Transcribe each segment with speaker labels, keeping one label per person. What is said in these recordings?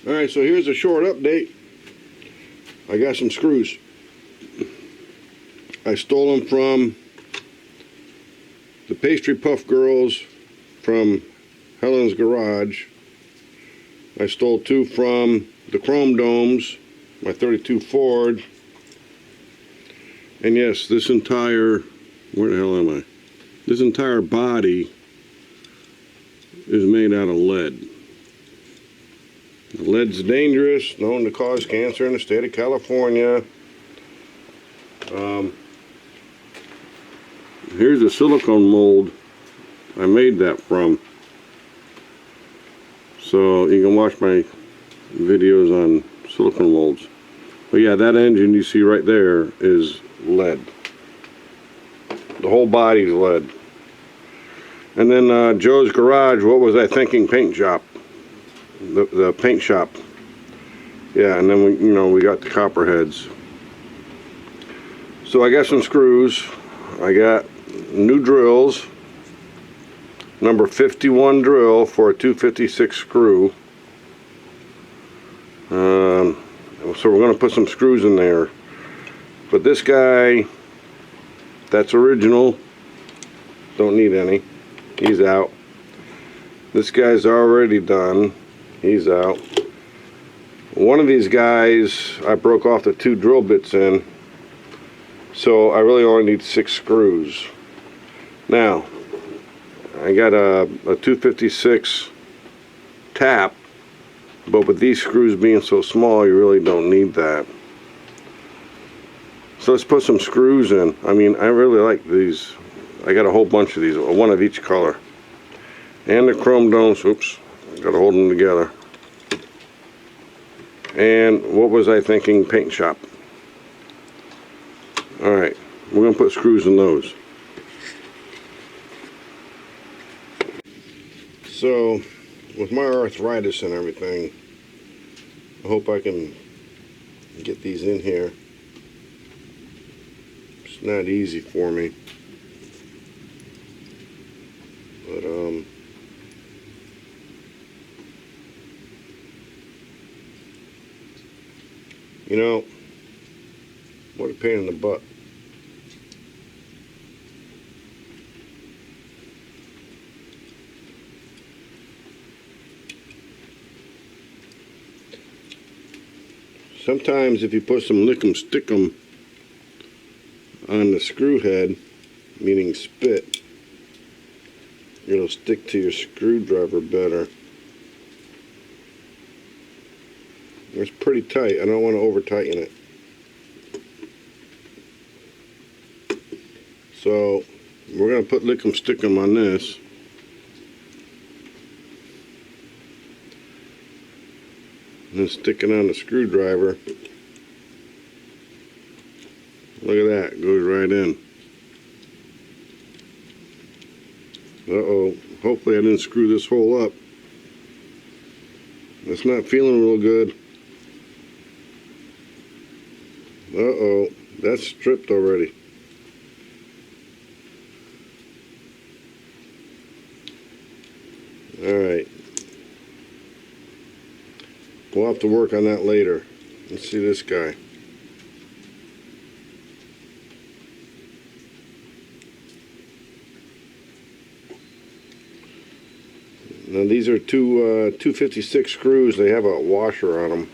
Speaker 1: Alright, so here's a short update. I got some screws. I stole them from the Pastry Puff Girls from Helen's Garage. I stole 2 from the Chrome Domes, my 32 Ford. And yes, this entire, where the hell am I? This entire body is made out of lead. Lead's dangerous, known to cause cancer in the state of California. Here's a silicone mold I made that from. So you can watch my videos on silicone molds. But yeah, that engine you see right there is lead. The whole body's lead. And then Joe's Garage, what was I thinking? Paint shop. The paint shop. Yeah, and then we got the copperheads. So I got some screws. I got new drills. Number 51 drill for a 256 screw. So we're going to put some screws in there. But this guy, that's original. Don't need any. He's out. This guy's already done. He's out. One of these guys, I broke off the 2 drill bits in. So I really only need 6 screws. Now, I got a 256 tap, but with these screws being so small, you really don't need that. So let's put some screws in. I mean, I really like these. I got a whole bunch of these, one of each color. And the Chrome Domes, oops, gotta hold them together. And what was I thinking? Paint shop. Alright, we're gonna put screws in those. So, with my arthritis and everything, I hope I can get these in here. It's not easy for me. But, you know, what a pain in the butt. Sometimes if you put some lick 'em stick 'em on the screw head, meaning spit, it'll stick to your screwdriver better. It's pretty tight. I don't want to over tighten it. So we're going to put lick 'em stick 'em on this. And then stick it on the screwdriver. Look at that, it goes right in. Uh-oh, hopefully I didn't screw this hole up. It's not feeling real good. Uh-oh, that's stripped already. Alright. We'll have to work on that later. Let's see this guy. Now these are 256 screws. They have a washer on them.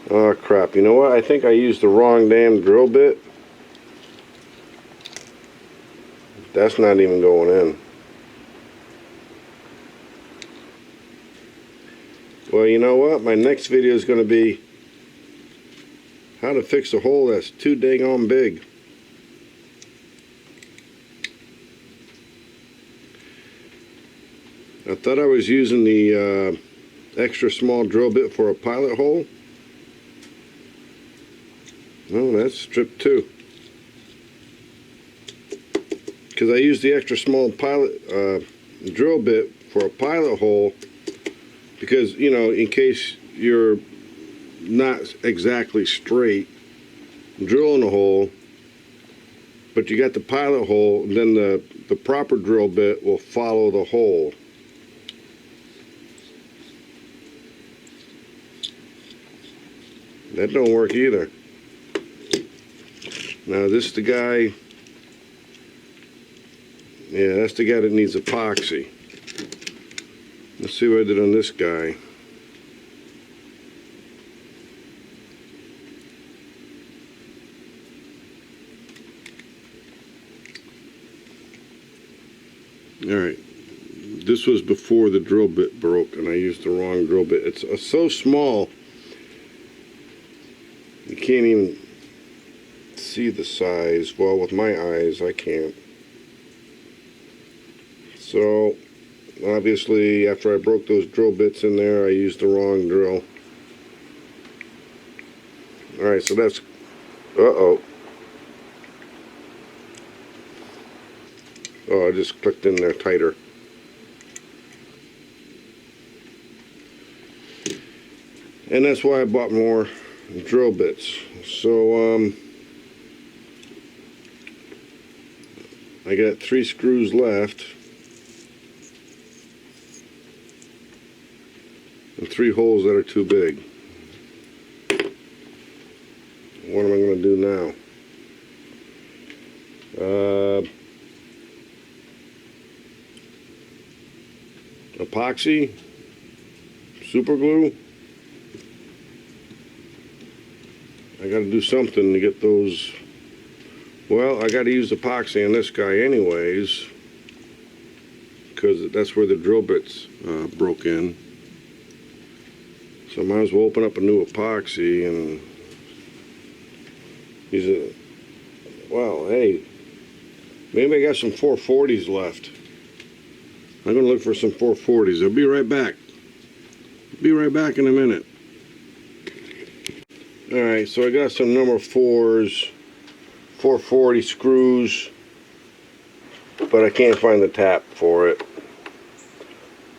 Speaker 1: Oh crap, you know what? I think I used the wrong damn drill bit. That's not even going in. Well, you know what? My next video is going to be how to fix a hole that's too dang on big. I thought I was using the extra small drill bit for a pilot hole. No, that's stripped too. Because I used the extra small pilot drill bit for a pilot hole because, you know, in case you're not exactly straight drilling a hole, but you got the pilot hole, then the proper drill bit will follow the hole. That don't work either. Now this is the guy, yeah, that's the guy that needs epoxy. Let's see what I did on this guy. Alright, this was before the drill bit broke and I used the wrong drill bit. It's so small you can't even see the size. Well, with my eyes I can't. So obviously after I broke those drill bits in there, I used the wrong drill. Alright, so that's, uh-oh. Oh, I just clicked in there tighter. And that's why I bought more drill bits. So, I got 3 screws left. And 3 holes that are too big. What am I going to do now? Epoxy, super glue. I got to do something to get those. Well, I got to use epoxy on this guy anyways, because that's where the drill bits broke in. So I might as well open up a new epoxy and use it. Well, hey, maybe I got some 440s left. I'm going to look for some 440s. I'll be right back. Be right back in a minute. Alright, so I got some number 4s, 440 screws, but I can't find the tap for it.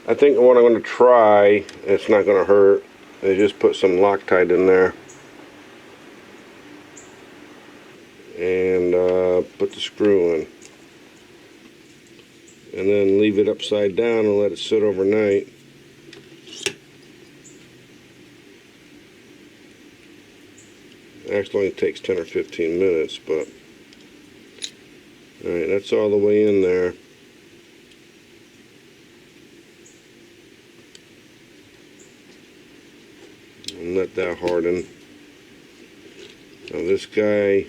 Speaker 1: I think what I'm going to try, it's not going to hurt, is just put some Loctite in there. And put the screw in. And then leave it upside down and let it sit overnight. It actually only takes 10 or 15 minutes, but alright, that's all the way in there. And let that harden. Now this guy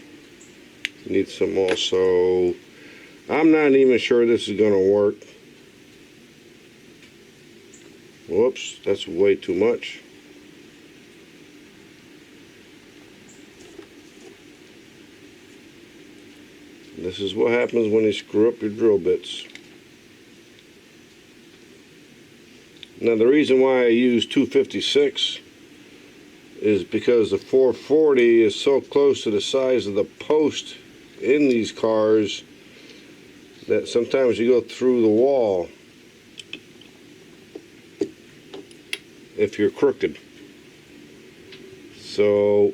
Speaker 1: needs some also. I'm not even sure this is going to work. Whoops, that's way too much. This is what happens when you screw up your drill bits. Now the reason why I use 256 is because the 440 is so close to the size of the post in these cars that sometimes you go through the wall if you're crooked. So,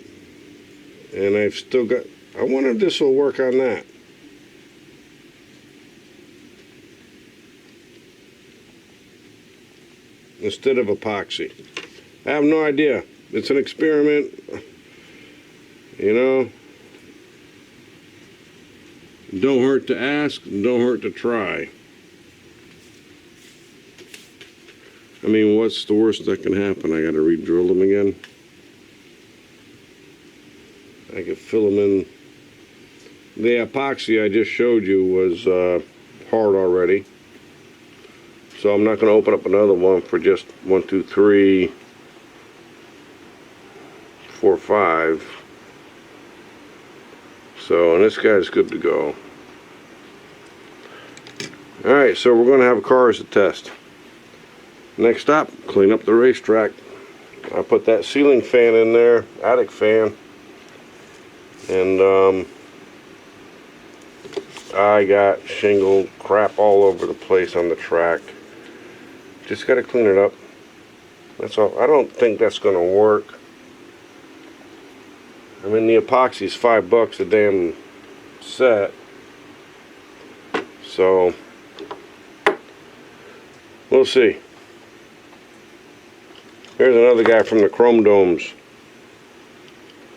Speaker 1: and I've still got, I wonder if this will work on that. Instead of epoxy. I have no idea. It's an experiment, you know. Don't hurt to ask, don't hurt to try. I mean, what's the worst that can happen? I gotta re-drill them again. I could fill them in. The epoxy I just showed you was hard already. So I'm not gonna open up another one for just 1, 2, 3, 4, 5. So, and this guy's good to go. Alright, so we're going to have a car as a test. Next stop, clean up the racetrack. I put that ceiling fan in there, attic fan. And I got shingle crap all over the place on the track. Just got to clean it up. That's all. I don't think that's going to work. I mean, the epoxy's $5 a damn set. So, we'll see. Here's another guy from the Chrome Domes.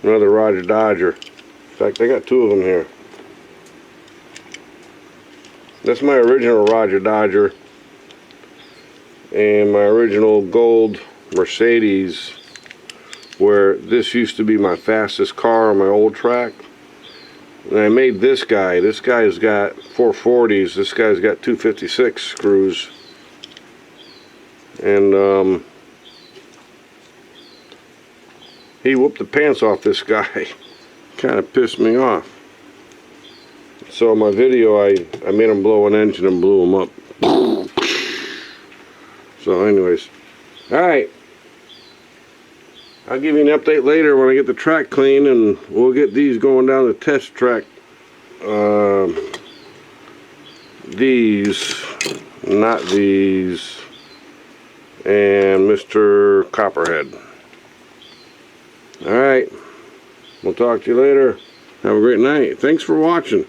Speaker 1: Another Roger Dodger. In fact, I got two of them here. That's my original Roger Dodger. And my original gold Mercedes, where this used to be my fastest car on my old track. And I made this guy. This guy's got 440s. This guy's got 256 screws. And he whooped the pants off this guy. Kind of pissed me off. So in my video, I made him blow an engine and blew him up. So anyways, alright. I'll give you an update later when I get the track clean, and we'll get these going down the test track. These, not these, and Mr. Copperhead. Alright, we'll talk to you later. Have a great night. Thanks for watching.